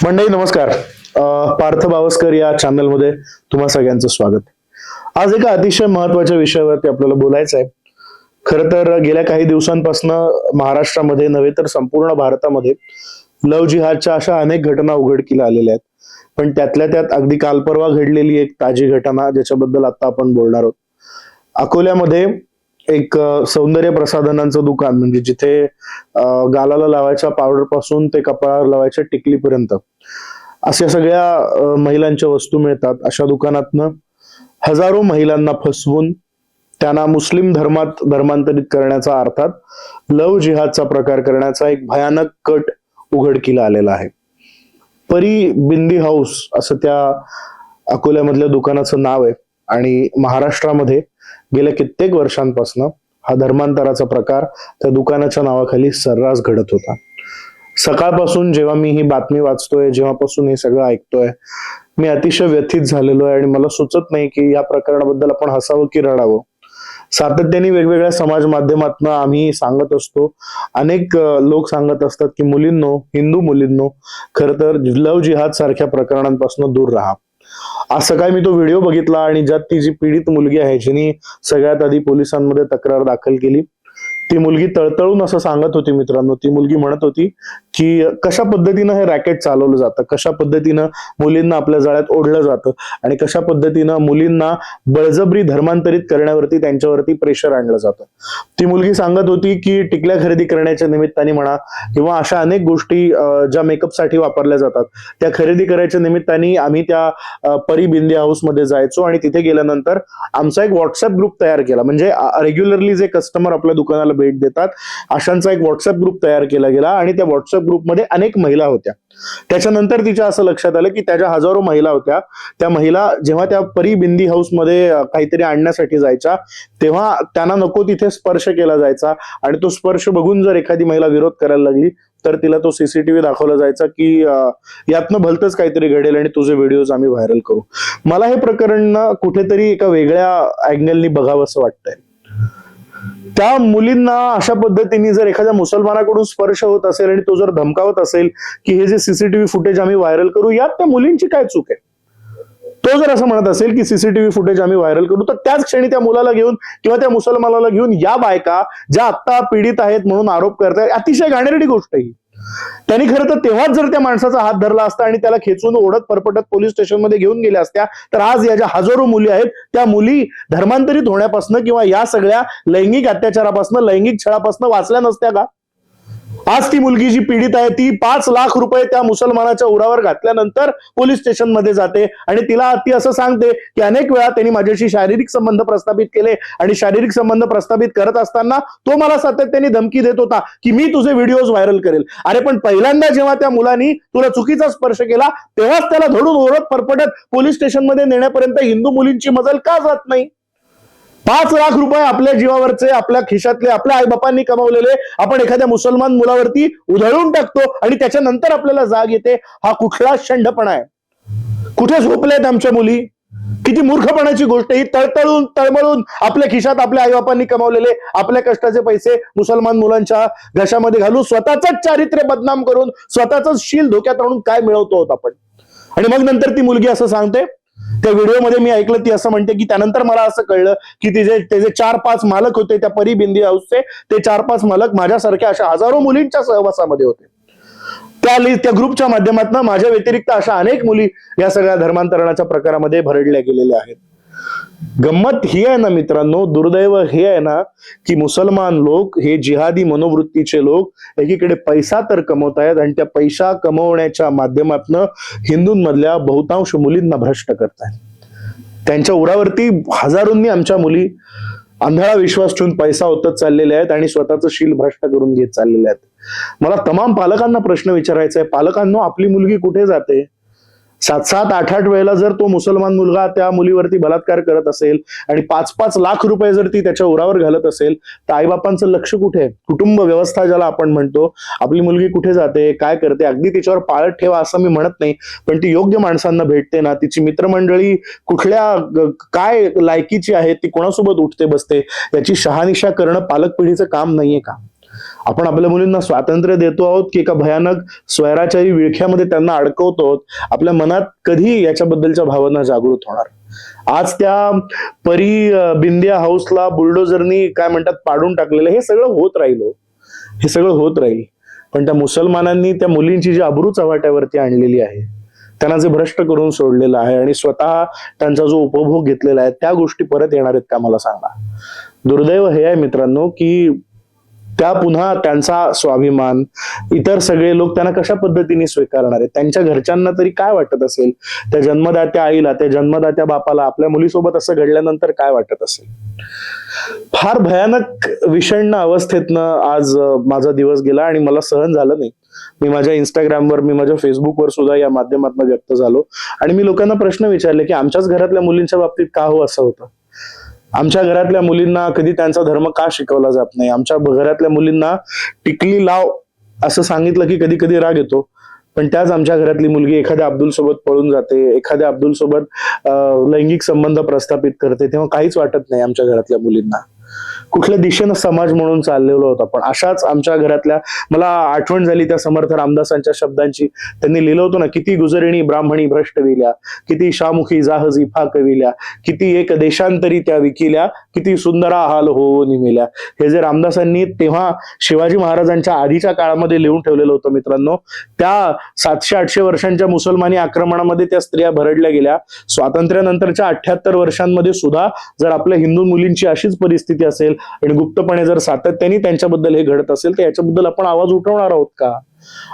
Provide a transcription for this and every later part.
मंडळी नमस्कार. पार्थ बावस्कर या चॅनलमध्ये तुम्हा सगळ्यांचं स्वागत. आज एका अतिशय महत्वाच्या विषयावरती आपल्याला बोलायचं आहे. खरं तर गेल्या काही दिवसांपासून महाराष्ट्रामध्ये नव्हे तर संपूर्ण भारतामध्ये लव्ह जिहादच्या अशा अनेक घटना उघडकीला आलेल्या आहेत. पण त्यातल्या त्यात अगदी काल परवा घडलेली एक ताजी घटना ज्याच्याबद्दल आता आपण बोलणार आहोत. अकोल्यामध्ये एक सौंदर्य प्रसाधनांचं दुकान, म्हणजे जिथे गालाला लावायच्या पावडर पासून ते कपाळावर लावायच्या टिकलीपर्यंत अशा सगळ्या महिलांच्या वस्तू मिळतात. अशा दुकानातनं हजारो महिलांना फसवून त्यांना मुस्लिम धर्मात धर्मांतरित करण्याचा, अर्थात लव्ह जिहादचा प्रकार करण्याचा एक भयानक कट उघडकीला आलेला आहे. परी बिंदी हाऊस असं त्या अकोल्यामधल्या दुकानाचं नाव आहे आणि महाराष्ट्रामध्ये गेल्या कित्येक वर्षांपासून हा धर्मांतराचा प्रकार त्या दुकानाच्या नावाखाली सर्रास घडत होता. सकाळपासून जेव्हा मी ही बातमी वाचतोय, जेव्हापासून हे सगळं ऐकतोय, मी अतिशय व्यथित झालेलो आहे आणि मला सुचत नाही की या प्रकरणाबद्दल आपण हसावं की रडावं. सातत्याने वेगवेगळ्या समाज माध्यमातून आम्ही सांगत असतो, अनेक लोक सांगत असतात की मुलींनो, हिंदू मुलींनो, खरं तर लव्ह जिहाद सारख्या प्रकरणांपासून दूर राहा. आज सकाळी मी तो व्हिडिओ बघितला आणि ज्यात ती जी पीडित मुलगी आहे, जिने सगळ्यात आधी पोलिसांमध्ये तक्रार दाखल केली, ती मुलगी तळतळून असं सांगत होती. मित्रांनो, ती मुलगी म्हणत होती की कशा पद्धतीनं हे रॅकेट चालवलं जातं, कशा पद्धतीनं मुलींना आपल्या जाळ्यात ओढलं जातं आणि कशा पद्धतीनं मुलींना बळजबरी धर्मांतरित करण्यावरती त्यांच्यावरती प्रेशर आणलं जातं. ती मुलगी सांगत होती की टिकल्या खरेदी करण्याच्या निमित्ताने म्हणा किंवा अशा अनेक गोष्टी ज्या मेकअपसाठी वापरल्या जातात त्या खरेदी करायच्या निमित्ताने आम्ही त्या परी बिंदी हाऊस मध्ये जायचो आणि तिथे गेल्यानंतर आमचा एक व्हॉट्सअप ग्रुप तयार केला. म्हणजे रेग्युलरली जे कस्टमर आपल्या दुकानाला भेट देतात अशांचा एक व्हॉट्सअप ग्रुप तयार केला गेला आणि त्या व्हॉट्सअप ग्रुपमध्ये अनेक महिला होत्या. त्याच्यानंतर तिच्या असं लक्षात आलं की त्या ज्या हजारो महिला होत्या, त्या महिला जेव्हा त्या परी बिंदी हाऊस मध्ये काहीतरी आणण्यासाठी जायच्या तेव्हा त्यांना नको तिथे स्पर्श केला जायचा आणि तो स्पर्श बघून जर एखादी महिला विरोध करायला लागली तर तिला तो सीसीटीव्ही दाखवला जायचा की यातनं भलतंच काहीतरी घडेल आणि तुझे व्हिडिओज आम्ही व्हायरल करू. मला हे प्रकरण कुठेतरी एका वेगळ्या अँगलनी बघावं असं वाटतंय. त्या मुलींना अशा पद्धतीने जर एखाद्या मुसलमानाकडून स्पर्श होत असेल आणि तो जर धमकावत असेल की हे जे सीसीटीव्ही फुटेज आम्ही व्हायरल करू, यात त्या मुलींची काय चूक आहे? तो जर असं म्हणत असेल की सीसीटीव्ही फुटेज आम्ही व्हायरल करू, तर त्याच क्षणी त्या मुलाला घेऊन किंवा त्या मुसलमानाला घेऊन या बायका ज्या आत्ता पीडित आहेत म्हणून आरोप करतायत, अतिशय घाणेरडी गोष्ट ही. त्यांनी खरं तर तेव्हाच जर त्या माणसाचा हात धरला असता आणि त्याला खेचून ओढत परपटत पोलीस स्टेशनमध्ये घेऊन गेल्या असत्या, तर आज या ज्या हजारो मुली आहेत त्या मुली धर्मांतरित होण्यापासून किंवा या सगळ्या लैंगिक अत्याचारापासून, लैंगिक छळापासून वाचल्या नसत्या का? आज ती मुलगी जी पीडित आहे ती 5 लाख रुपये त्या मुसलमानाच्या उरावर घातल्यानंतर पोलीस स्टेशन मध्ये जाते आणि तिला ती असं सांगते की अनेक वेळा त्यांनी माझ्याशी शारीरिक संबंध प्रस्थापित केले आणि शारीरिक संबंध प्रस्थापित करत असताना तो मला सातत्याने धमकी देत होता की मी तुझे व्हिडिओज व्हायरल करेल. अरे पण पहिल्यांदा जेव्हा त्या मुलांनी तुला चुकीचा स्पर्श केला तेव्हाच त्याला धडून ओरडत परपटत पोलीस स्टेशनमध्ये नेण्यापर्यंत हिंदू मुलींची मजल का जात नाही? 5 लाख रुपये आपल्या जीवावरचे, आपल्या खिशातले, आपल्या आईबापांनी कमावलेले आपण एखाद्या मुसलमान मुलावरती उधळून टाकतो आणि त्याच्यानंतर आपल्याला जाग येते. हा कुठला शंडपणा आहे? कुठे झोपलेत आमच्या मुली? किती मूर्खपणाची गोष्ट ही. तळतळून तळमळून आपल्या खिशात आपल्या आईबापांनी कमावलेले आपल्या कष्टाचे पैसे मुसलमान मुलांच्या घशामध्ये घालून स्वतःच चारित्र्य बदनाम करून स्वतःच शील धोक्यात आणून काय मिळवतो आहोत आपण? आणि मग नंतर ती मुलगी असं सांगते, त्या व्हिडिओमध्ये मी ऐकलं, ती असं म्हणते की त्यानंतर मला असं कळलं की त्याचे 4-5 मालक होते त्या परी बिंदी हाऊसचे, ते 4-5 मालक माझ्यासारख्या अशा हजारो मुलींच्या सहवासामध्ये होते. त्या ग्रुपच्या माध्यमातून माझ्या व्यतिरिक्त अशा अनेक मुली या सगळ्या धर्मांतरणाच्या प्रकारामध्ये भरडल्या गेलेल्या आहेत. गंमत ही आहे ना मित्रांनो, दुर्दैव हे आहे ना की मुसलमान लोक, हे जिहादी मनोवृत्तीचे लोक एकीकडे पैसा तर कमवत आहेत आणि त्या पैसा कमवण्याच्या माध्यमातून हिंदूंमधल्या बहुतांश मुलींना भ्रष्ट करतायत. त्यांच्या उरावरती हजारोंनी आमच्या मुली आंधळा विश्वास ठेवून पैसा ओतत चाललेल्या आहेत आणि स्वतःचं शील भ्रष्ट करून घेत चाललेल्या आहेत. मला तमाम पालकांना प्रश्न विचारायचा आहे, पालकांनो, आपली मुलगी कुठे जाते? 7-7, 8-8 वेळेला जर तो मुसलमान मुलगा त्या मुलीवरती बलात्कार करत असेल आणि 5-5 लाख रुपये जर ती त्याच्या उरावर घालत असेल, तर आईबापांचं लक्ष कुठे आहे? कुटुंब व्यवस्था ज्याला आपण म्हणतो, आपली मुलगी कुठे जाते, काय करते? अगदी तिच्यावर पाळत ठेवा असं मी म्हणत नाही, पण ती योग्य माणसांना भेटते ना? तिची मित्रमंडळी कुठल्या काय लायकीची आहे, ती कोणासोबत उठते बसते, याची शहानिशा करणं पालक पिढीचं काम नाहीये का? आपण आपल्या मुलींना स्वातंत्र्य देतो आहोत की एका भयानक स्वैराचारी विळख्यामध्ये त्यांना अडकवतो आहोत? आपल्या मनात कधी याच्याबद्दलच्या भावना जागृत होणार? आज त्या बिंदिया हाऊसला बुलडोझरनी काय म्हणतात पाडून टाकलेलं, हे सगळं होत राहिलो, हे सगळं होत राहील. पण त्या मुसलमानांनी त्या मुलींची जी अब्रू चव्हाट्यावरती आणलेली आहे, त्यांना जे भ्रष्ट करून सोडलेलं आहे आणि स्वतः त्यांचा जो उपभोग घेतलेला आहे, त्या गोष्टी परत येणार आहेत का मला सांगा. दुर्दैव हे आहे मित्रांनो की त्या पुन्हा त्यांचा स्वाभिमान, इतर सगळे लोक त्यांना कशा पद्धतीने स्वीकारणार आहेत? त्यांच्या घरच्यांना तरी काय वाटत असेल? त्या जन्मदात्या आईला, त्या जन्मदात्या बापाला आपल्या मुलीसोबत असं घडल्यानंतर काय वाटत असेल? फार भयानक विषण्ण अवस्थेतनं आज माझा दिवस गेला आणि मला सहन झालं नाही. मी माझ्या इंस्टाग्रामवर, मी माझ्या फेसबुकवर सुद्धा या माध्यमातून व्यक्त झालो आणि मी लोकांना प्रश्न विचारले की आमच्याच घरातल्या मुलींच्या बाबतीत का हो असं होतं? आमच्या घरातल्या मुलींना कधी त्यांचा धर्म का शिकवला जात नाही? आमच्या घरातल्या मुलींना टिकली लाव असं सांगितलं की कधी कधी राग येतो, पण त्याच आमच्या घरातली मुलगी एखाद्या अब्दुल सोबत पळून जाते, एखाद्या अब्दुल सोबत लैंगिक संबंध प्रस्थापित करते, तेव्हा काहीच वाटत नाही आमच्या घरातल्या मुलींना. कुठल्या दिशेनं समाज म्हणून चाललेलो होता. पण अशाच आमच्या घरातल्या, मला आठवण झाली त्या समर्थ रामदासांच्या शब्दांची. त्यांनी लिहिलं होतं ना, किती गुजरिणी ब्राह्मणी भ्रष्ट विल्या, किती शामुखी जाहजी फाकविल्या, किती एक देशांतरी त्या विकिल्या, किती सुंदरा हाल हो निमिल्या. हे जे रामदासांनी तेव्हा शिवाजी महाराजांच्या आधीच्या काळामध्ये लिहून ठेवलेलं होतं मित्रांनो, त्या 700-800 वर्षांच्या मुसलमानी आक्रमणामध्ये त्या स्त्रिया भरडल्या गेल्या. स्वातंत्र्यानंतरच्या 78 वर्षांमध्ये सुद्धा जर आपल्या हिंदू मुलींची अशीच परिस्थिती असेल आणि गुप्तपणे जर सातत्याने त्यांच्याबद्दल हे घडत असेल तर याच्याबद्दल आपण आवाज उठवणार आहोत का?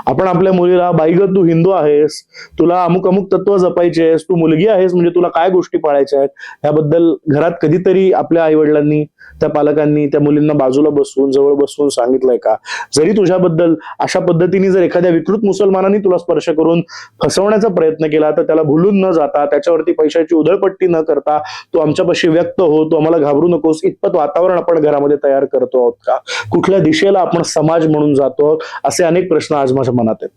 आपण आपल्या मुलीला, बाई ग तू हिंदू आहेस, तुला अमुक अमुक तत्व जपायचे आहेस, तू मुलगी आहेस म्हणजे तुला काय गोष्टी पाळायच्या आहेत, याबद्दल घरात कधीतरी आपल्या आई वडिलांनी, त्या पालकांनी त्या मुलींना बाजूला बसवून, जवळ बसवून सांगितलंय का? जरी तुझ्याबद्दल अशा पद्धतीने जर एखाद्या विकृत मुसलमानांनी तुला स्पर्श करून फसवण्याचा प्रयत्न केला तर त्याला भुलून न जाता, त्याच्यावरती पैशाची उधळपट्टी न करता तू आमच्यापाशी व्यक्त हो, तू आम्हाला घाबरू नकोस, इतपत वातावरण आपण घरामध्ये तयार करतो आहोत का? कुठल्या दिशेला आपण समाज म्हणून जातो? असे अनेक प्रश्न आज माझ्या मनात आहेत.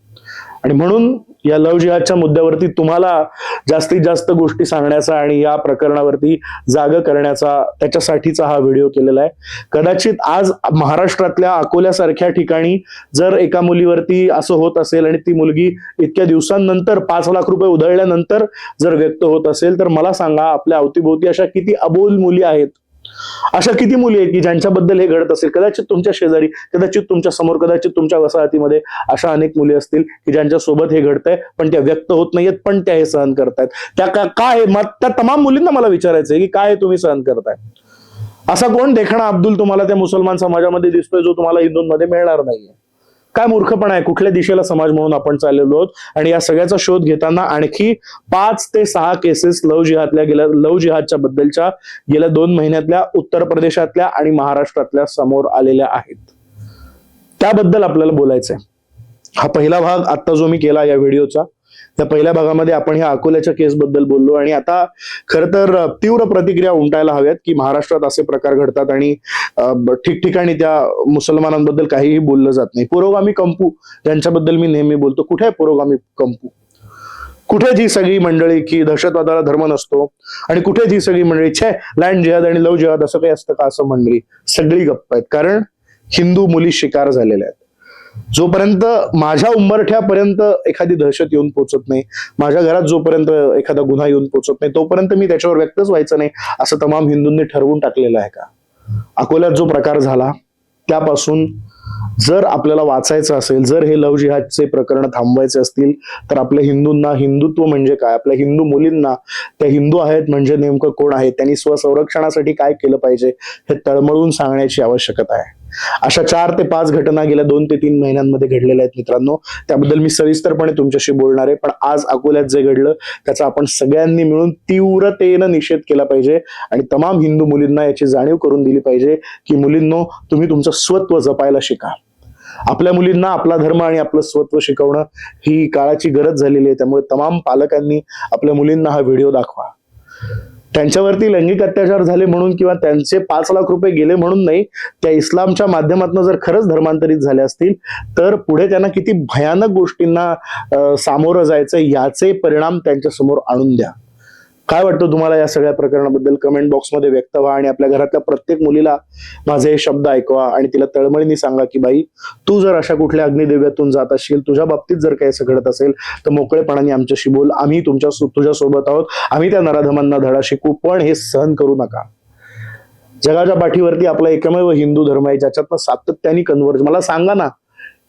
आणि म्हणून या लव्ह जिहादच्या मुद्द्यावरती तुम्हाला जास्तीत जास्त गोष्टी सांगण्याचा आणि या प्रकरणावरती जाग करण्याचा, त्याच्यासाठीचा हा व्हिडिओ केलेला आहे. कदाचित आज महाराष्ट्रातल्या अकोल्यासारख्या ठिकाणी जर एका मुलीवरती असं होत असेल आणि ती मुलगी इतक्या दिवसांनंतर 5 लाख रुपये उधळल्यानंतर जर व्यक्त होत असेल, तर मला सांगा आपल्या अवतीभोवती अशा किती अबोल मुली आहेत, अशा किती मुली आहेत की ज्यांच्याबद्दल हे घडत असेल? कदाचित तुमच्या शेजारी, कदाचित तुमच्या समोर, कदाचित तुमच्या वसाहतीमध्ये अशा अनेक मुली असतील की ज्यांच्या सोबत हे घडतंय, पण त्या व्यक्त होत नाहीयेत, पण त्या हे सहन करतायत. त्या काय त्या तमाम मुलींना मला विचारायचंय की काय तुम्ही सहन करताय? असा कोण देखणा अब्दुल तुम्हाला त्या मुसलमान समाजामध्ये दिसतोय जो तुम्हाला हिंदूंमध्ये मिळणार नाहीये? काय मूर्खपणा आहे? कुठल्या दिशेला समाज म्हणून आपण चाललेलो आहोत? आणि या सगळ्याचा शोध घेताना आणखी 5 ते 6 केसेस लव्ह जिहादच्या बद्दलच्या गेल्या 2 महिन्यातल्या उत्तर प्रदेशातल्या आणि महाराष्ट्रातल्या समोर आलेल्या आहेत. त्याबद्दल आपल्याला बोलायचंय. हा पहिला भाग आता जो मी केला या व्हिडिओचा, त्या पहिल्या भागामध्ये आपण ह्या अकोल्याच्या केस बद्दल बोललो आणि आता खरं तर तीव्र प्रतिक्रिया उमटायला हव्यात की महाराष्ट्रात असे प्रकार घडतात आणि ठिकठिकाणी त्या मुसलमानांबद्दल काहीही बोललं जात नाही. पुरोगामी कंपू ज्यांच्याबद्दल मी नेहमी बोलतो, कुठे आहे पुरोगामी कंपू? कुठे जी सगळी मंडळी की दहशतवादाला धर्म नसतो, आणि कुठे जी सगळी मंडळी छे लँड जिहाद आणि लव्ह जिहाद असं काही असतं का? असं मंडळी सगळी गप्प आहेत, कारण हिंदू मुली शिकार झालेल्या आहेत. जोपर्यंत माझ्या उंबरठ्यापर्यंत एखादी दहशत येऊन पोहोचत नाही, माझ्या घरात जोपर्यंत एखादा गुन्हा येऊन पोहोचत नाही, तोपर्यंत मी त्याच्यावर व्यक्तच व्हायचं नाही असं तमाम हिंदूंनी ठरवून टाकलेलं आहे का? अकोल्यात जो प्रकार झाला त्यापासून जर आपल्याला वाचायचं असेल, जर हे लव्ह जिहादचे प्रकरण थांबवायचे असतील, तर आपल्या हिंदूंना हिंदुत्व म्हणजे काय, आपल्या हिंदू मुलींना त्या हिंदू आहेत म्हणजे नेमकं कोण आहे, त्यांनी स्वसंरक्षणासाठी काय केलं पाहिजे हे तळमळून सांगण्याची आवश्यकता आहे. अशा 4 ते 5 घटना गेल्या 2 ते 3 महिन्यांमध्ये घडलेल्या आहेत मित्रांनो. त्याबद्दल मी सविस्तरपणे तुमच्याशी बोलणार आहे. पण आज अकोल्यात जे घडलं त्याचा आपण सगळ्यांनी मिळून तीव्रतेनं निषेध केला पाहिजे आणि तमाम हिंदू मुलींना याची जाणीव करून दिली पाहिजे की मुलींनो, तुम्ही तुमचं स्वत्व जपायला शिका. आपल्या मुलींना आपला धर्म आणि आपलं स्वत्व शिकवणं ही काळाची गरज झालेली आहे. त्यामुळे तमाम पालकांनी आपल्या मुलींना हा व्हिडिओ दाखवा. त्यांच्यावरती लैंगिक अत्याचार झाले म्हणून किंवा त्यांचे 5 लाख रुपये गेले म्हणून नाही, त्या इस्लामच्या माध्यमातून जर खरंच धर्मांतरित झाले असतील तर पुढे त्यांना किती भयानक गोष्टींना सामोरं जायचं याचे परिणाम त्यांच्या समोर आणून द्या. काय वाटतं तुम्हाला या सगळ्या प्रकरणाबद्दल? कमेंट बॉक्समध्ये व्यक्त व्हा आणि आपल्या घरातल्या प्रत्येक मुलीला माझे हे शब्द ऐकवा आणि तिला तळमळीने सांगा की बाई, तू जर अशा कुठल्या अग्निदेव्यातून जात असशील, तुझ्या बाबतीत जर काही असं घडत असेल तर मोकळेपणाने आमच्याशी बोल. आम्ही तुझ्या सोबत आहोत. आम्ही त्या नराधमांना धडा शिकू, पण हे सहन करू नका. जगाच्या पाठीवरती आपला एकमेव हिंदू धर्म आहे ज्याच्यातनं सातत्याने कन्व्हर्ज. मला सांगा ना,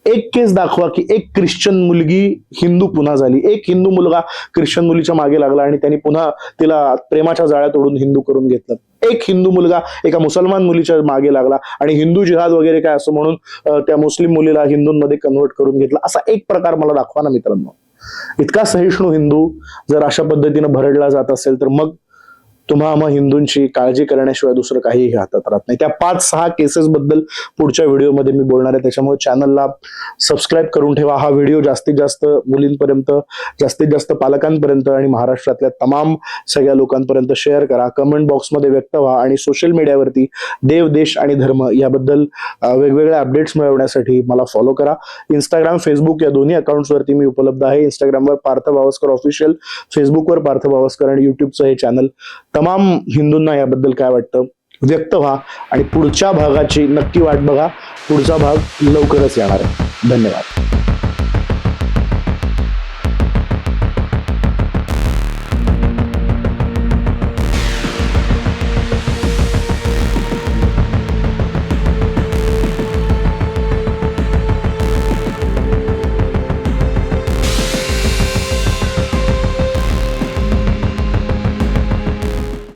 एक केस दाखवा की एक ख्रिश्चन मुलगी हिंदू पुन्हा झाली, एक हिंदू मुलगा ख्रिश्चन मुलीच्या मागे लागला आणि त्यांनी पुन्हा तिला प्रेमाच्या जाळ्यात ओढून हिंदू करून घेतलं. एक हिंदू मुलगा एका मुसलमान मुलीच्या मागे लागला आणि हिंदू जिहाद वगैरे काय असं म्हणून त्या मुस्लिम मुलीला हिंदूंमध्ये कन्व्हर्ट करून घेतला. असा एक प्रकार मला दाखवा ना मित्रांनो. इतका सहिष्णू हिंदू जर अशा पद्धतीने भरडला जात असेल तर मग तुम्हा हिंदूंची काळजी करण्याशिवाय दुसरं काहीही हातात राहत नाही. त्या 5-6 केसेस बद्दल पुढच्या व्हिडिओमध्ये मी बोलणार आहे. त्याच्यामुळे चॅनलला सबस्क्राईब करून ठेवा. हा व्हिडिओ जास्तीत जास्त मुलींपर्यंत, जास्तीत जास्त पालकांपर्यंत आणि महाराष्ट्रातल्या तमाम सगळ्या लोकांपर्यंत शेअर करा. कमेंट बॉक्समध्ये व्यक्त व्हा आणि सोशल मीडियावरती देव, देश आणि धर्म याबद्दल वेगवेगळ्या अपडेट्स मिळवण्यासाठी मला फॉलो करा. इंस्टाग्राम, फेसबुक या दोन्ही अकाउंट्सवरती मी उपलब्ध आहे. इंस्टाग्रामवर पार्थ भावस्कर ऑफिशियल, फेसबुकवर पार्थ भावस्कर आणि युट्यूबचं हे चॅनल. तमाम हिंदूंना याबद्दल काय वाटतं व्यक्त व्हा आणि पुढच्या भागाची नक्की वाट बघा. पुढचा भाग लवकरच येणार आहे. धन्यवाद.